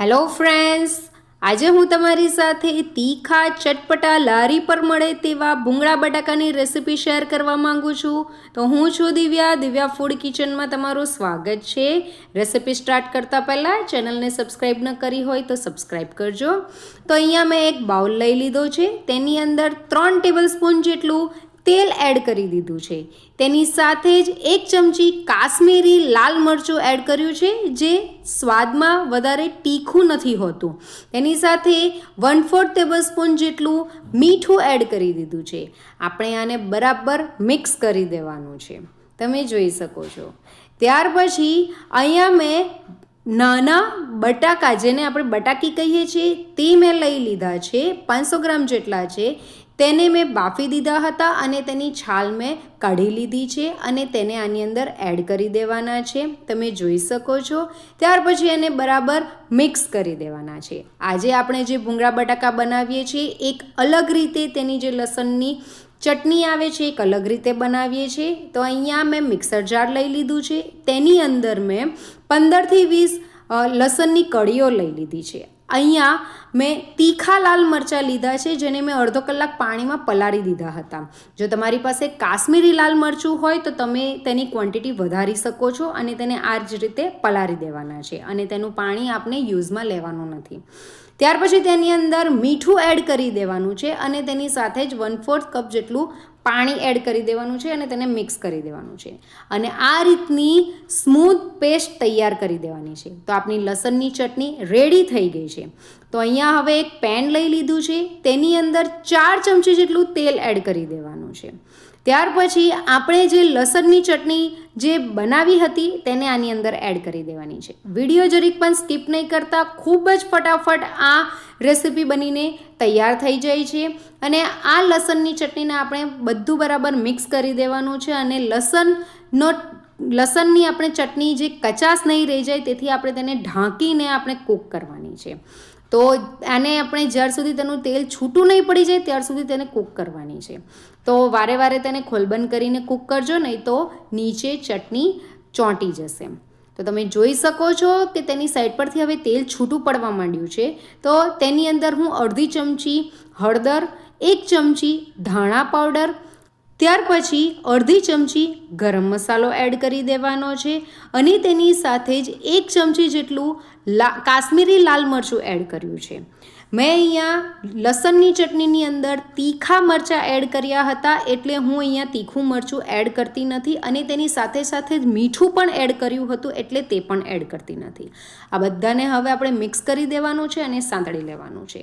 Hello friends, આજે હું તમારી સાથે તીખા ચટપટા લારી પર મળે તેવા ભૂંગળા બટાકાની રેસિપી શેર કરવા માંગુ છું. તો હું છું દિવ્યા ફૂડ કિચનમાં તમારું સ્વાગત છે. રેસિપી સ્ટાર્ટ કરતાં પહેલાં ચેનલને સબસ્ક્રાઈબ ન કરી હોય તો સબસ્ક્રાઈબ કરજો. તો અહીંયા મેં એક બાઉલ લઈ લીધો છે. તેની અંદર 3 ટેબલસ્પૂન જેટલું તેલ એડ કરી દીધું છે. તેની સાથે જ 1 ચમચી કાશ્મીરી લાલ મરચું એડ કર્યું છે, જે સ્વાદમાં વધારે તીખું નથી હોતું. તેની સાથે 1/4 ટેબલસ્પૂન જેટલું મીઠું એડ કરી દીધું છે. આપણે આને બરાબર મિક્સ કરી દેવાનું છે, તમે જોઈ શકો છો. ત્યાર પછી અહીંયા મેં નાના બટાકા, જેને આપણે બટાકી કહીએ છીએ, તે મેં લઈ લીધા છે. 500 ગ્રામ જેટલા છે. તેને મેં બાફી દીધા હતા અને તેની છાલ મેં કાઢી લીધી છે અને તેને આની અંદર એડ કરી દેવાના છે, તમે જોઈ શકો છો. ત્યાર પછી એને બરાબર મિક્સ કરી દેવાના છે. આજે આપણે જે ભૂંગળા બટાકા બનાવીએ છીએ, એક અલગ રીતે તેની જે લસણની ચટણી આવે છે, એક અલગ રીતે બનાવીએ છીએ. તો અહીંયા મેં મિક્સર જાર લઈ લીધું છે. તેની અંદર મેં 15થી 20 લસણની કળીઓ લઈ લીધી છે. અહીંયા મેં તીખા લાલ મરચાં લીધા છે, જેને મેં અડધો કલાક પાણીમાં પલાળી દીધા હતા. જો તમારી પાસે કાશ્મીરી લાલ મરચું હોય તો તમે તેની ક્વોન્ટિટી વધારી શકો છો અને તેને આ જ રીતે પલાળી દેવાના છે અને તેનું પાણી આપણે યુઝમાં લેવાનું નથી. ત્યાર પછી તેની અંદર મીઠું એડ કરી દેવાનું છે અને તેની સાથે જ 1/4 કપ જેટલું પાણી એડ કરી દેવાનું છે અને તેને મિક્સ કરી દેવાનું છે અને આ રીતની સ્મૂથ પેસ્ટ તૈયાર કરી દેવાની છે. તો આપણી લસણની ચટણી રેડી થઈ ગઈ છે. તો અહીંયા હવે એક પેન લઈ લીધું છે. તેની અંદર 4 ચમચી જેટલું તેલ એડ કરી દેવાનું છે. ત્યાર પછી આપણે જે લસણની ચટણી જે બનાવી હતી તેને આની અંદર એડ કરી દેવાની છે. વિડીયો જરીક પણ સ્કીપ નહીં કરતા, ખૂબ જ ફટાફટ આ રેસીપી બનીને તૈયાર થઈ જાય છે. અને આ લસણની ચટણીને આપણે બધું બરાબર મિક્સ કરી દેવાનું છે અને લસણની આપણે ચટણી જે કચાશ નહીં રહી જાય તેથી આપણે તેને ઢાંકીને આપણે કૂક કરવાની છે. તો આને આપણે જ્યાર સુધી તેનું તેલ છૂટું નહીં પડી જાય ત્યાર સુધી તેને કૂક કરવાની છે. તો વારે વારે તેને ખોલબંધ કરીને કૂક કરજો, નહીં તો નીચે ચટણી ચોંટી જશે. તો તમે જોઈ શકો છો કે તેની સાઈડ પરથી હવે તેલ છૂટું પડવા માંડ્યું છે. તો તેની અંદર હું અડધી ચમચી હળદર, 1 ચમચી ધાણા પાવડર, ત્યાર પછી અડધી ચમચી ગરમ મસાલો એડ કરી દેવાનો છે અને તેની સાથે જ 1 ચમચી જેટલું કાશ્મીરી લાલ મરચું એડ કર્યું છે. મેં અહીંયા લસણની ચટણીની અંદર તીખા મરચાં એડ કર્યા હતા, એટલે હું અહીંયા તીખું મરચું એડ કરતી નથી અને તેની સાથે સાથે જ મીઠું પણ એડ કર્યું હતું, એટલે તે પણ એડ કરતી નથી. આ બધાને હવે આપણે મિક્સ કરી દેવાનું છે અને સાંતળી લેવાનું છે.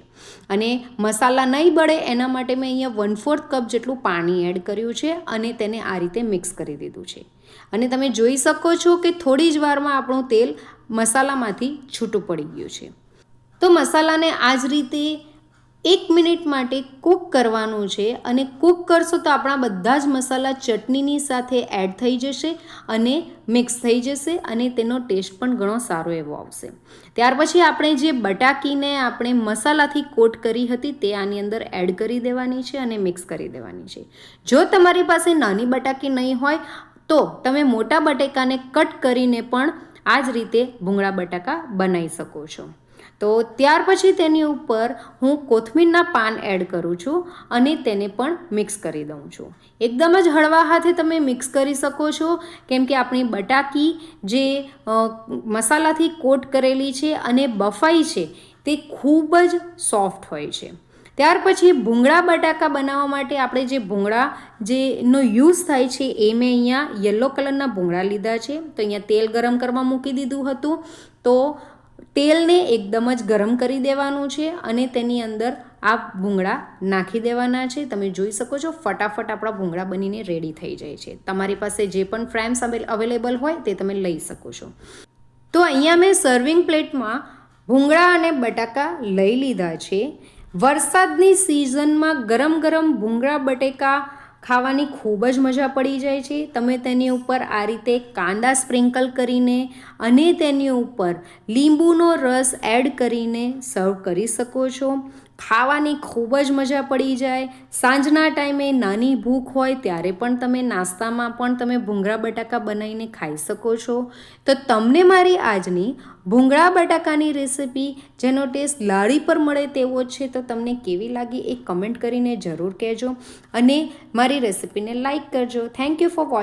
અને મસાલા નહીં બળે એના માટે મેં અહીંયા 1/4 કપ જેટલું પાણી એડ કર્યું છે અને તેને આ રીતે મિક્સ કરી દીધું છે. અને તમે જોઈ શકો છો કે થોડી જ વારમાં આપણું તેલ મસાલામાંથી છૂટું પડી ગયું છે. તો મસાલાને આ જ રીતે 1 મિનિટ માટે કૂક કરવાનું છે અને કૂક કરશો તો આપણા બધા જ મસાલા ચટણીની સાથે એડ થઈ જશે અને મિક્સ થઈ જશે અને તેનો ટેસ્ટ પણ ઘણો સારો એવો આવશે. ત્યાર પછી આપણે જે બટાકીને આપણે મસાલાથી કોટ કરી હતી તે આની અંદર એડ કરી દેવાની છે અને મિક્સ કરી દેવાની છે. જો તમારી પાસે નાની બટાકી નહીં હોય તો તમે મોટા બટાકાને કટ કરીને પણ આ જ રીતે ભૂંગળા બટાકા બનાવી શકો છો. તો ત્યાર પછી તેની ઉપર હું કોથમીરના પાન એડ કરું છું અને તેને પણ મિક્સ કરી દઉં છું. એકદમ જ હળવા હાથે તમે મિક્સ કરી શકો છો, કેમ કે આપણી બટાકી જે મસાલાથી કોટ કરેલી છે અને બફાઈ છે તે ખૂબ જ સોફ્ટ હોય છે. ત્યાર પછી ભૂંગળા બટાકા બનાવવા માટે આપણે જે ભૂંગળા જેનો યુઝ થાય છે એ મેં અહીંયા યલો કલરના ભૂંગળા લીધા છે. તો અહીંયા તેલ ગરમ કરવા મૂકી દીધું હતું. તો તેલને એકદમ જ ગરમ કરી દેવાનું છે અને તેની અંદર આ ભૂંગળા નાખી દેવાના છે. તમે જોઈ શકો છો ફટાફટ આપણા ભૂંગળા બનીને રેડી થઈ જાય છે. તમારી પાસે જે પણ ફ્રેમ્સ અવેલેબલ હોય તે તમે લઈ શકો છો. તો અહીંયા મેં સર્વિંગ પ્લેટમાં ભૂંગળા અને બટાકા લઈ લીધા છે. વરસાદની સિઝનમાં ગરમ ગરમ ભૂંગળા બટેકા ખાવાની ખૂબ જ મજા પડી જાય છે. તમે તેની ઉપર આ રીતે કાંદા સ્પ્રિંકલ કરીને અને તેની ઉપર લીંબુનો રસ એડ કરીને સર્વ કરી શકો છો. ખાવાની ખૂબ જ મજા પડી જાય. સાંજના ટાઈમે નાની ભૂખ હોય ત્યારે પણ તમે નાસ્તામાં પણ તમે ભૂંગળા બટાકા બનાવીને ખાઈ શકો છો. તો તમને મારી આજની ભૂંગળા બટાકાની રેસિપી જેનો ટેસ્ટ લાડી પર મળે તેવો છે તો તમને કેવી લાગી એ કમેન્ટ કરીને જરૂર કહેજો અને મારી રેસિપીને લાઈક કરજો. Thank you for watching.